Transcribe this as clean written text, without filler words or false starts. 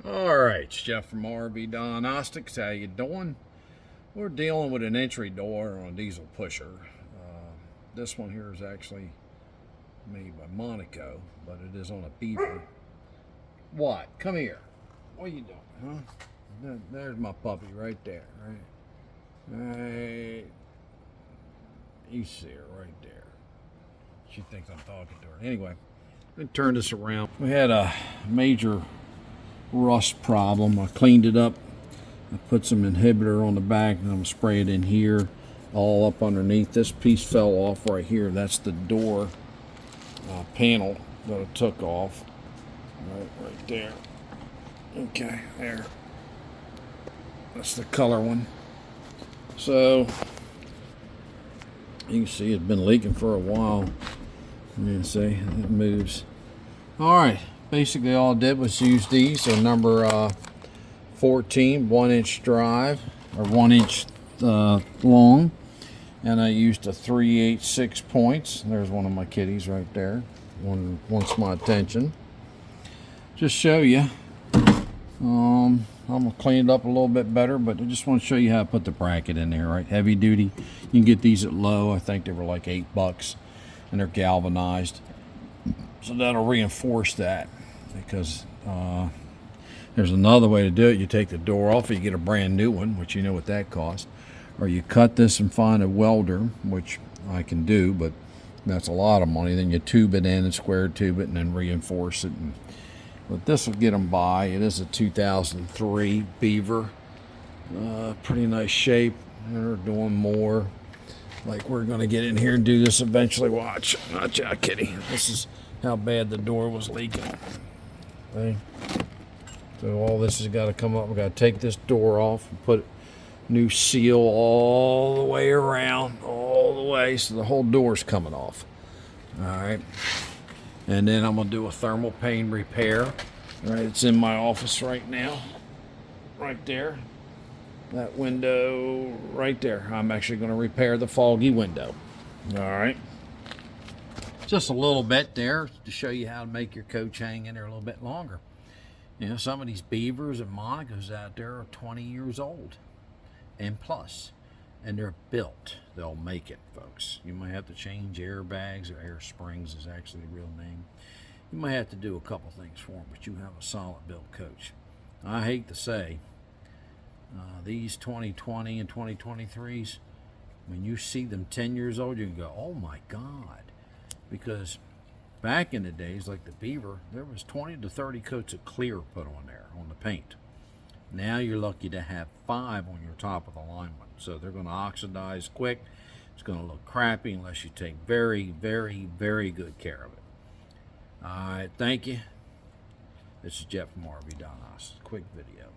All right, it's Jeff from RV.Diagnostics. How you doing? We're dealing with an entry door on a diesel pusher. This one here is actually made by Monaco, but it is on a Beaver. What? Come here. What are you doing, huh? There's my puppy right there, right? You see her right there. She thinks I'm talking to her. Anyway, let me turn this around. We had a major rust problem. I cleaned it up. I put some inhibitor on the back and I'm gonna spray it in here, all up underneath. This piece fell off right here. That's the door panel that I took off. Right there. Okay, there. That's the color one. So you can see it's been leaking for a while. You can see it moves. All right. Basically all I did was use these. So number 14, 1-inch drive, or 1 inch long. And I used a 3/8 points. There's one of my kitties right there. One wants my attention. Just show you. I'm gonna clean it up a little bit better, but I just want to show you how to put the bracket in there, right? Heavy duty. You can get these at Low. I think they were like $8, and they're galvanized. So that'll reinforce that, because there's another way to do it. You take the door off, you get a brand new one, which you know what that costs, or you cut this and find a welder, which I can do, but that's a lot of money. Then you tube it in and square tube it and then reinforce it. But this will get them by. It is a 2003 Beaver, pretty nice shape. They're doing more. Like, we're gonna get in here and do this eventually. Watch out, kitty. This is how bad the door was leaking. Okay. So all this has got to come up. We got to take this door off and put new seal all the way around, all the way, so the whole door's coming off. All right. And then I'm gonna do a thermal pain repair. All right, it's in my office right now, right there. That window right there. I'm actually going to repair the foggy window. All right. Just a little bit there to show you how to make your coach hang in there a little bit longer. You know, some of these Beavers and Monacos out there are 20 years old and plus, and they're built. They'll make it, folks. You might have to change airbags, or air springs is actually the real name. You might have to do a couple things for them, but you have a solid built coach. I hate to say, these 2020 and 2023s, when you see them 10 years old, you can go, oh my God. Because back in the days, like the Beaver, there was 20 to 30 coats of clear put on there, on the paint. Now you're lucky to have 5 on your top of the line one. So they're going to oxidize quick. It's going to look crappy unless you take very, very, very good care of it. All right, thank you. This is Jeff from RV.Diagnostics. Quick video.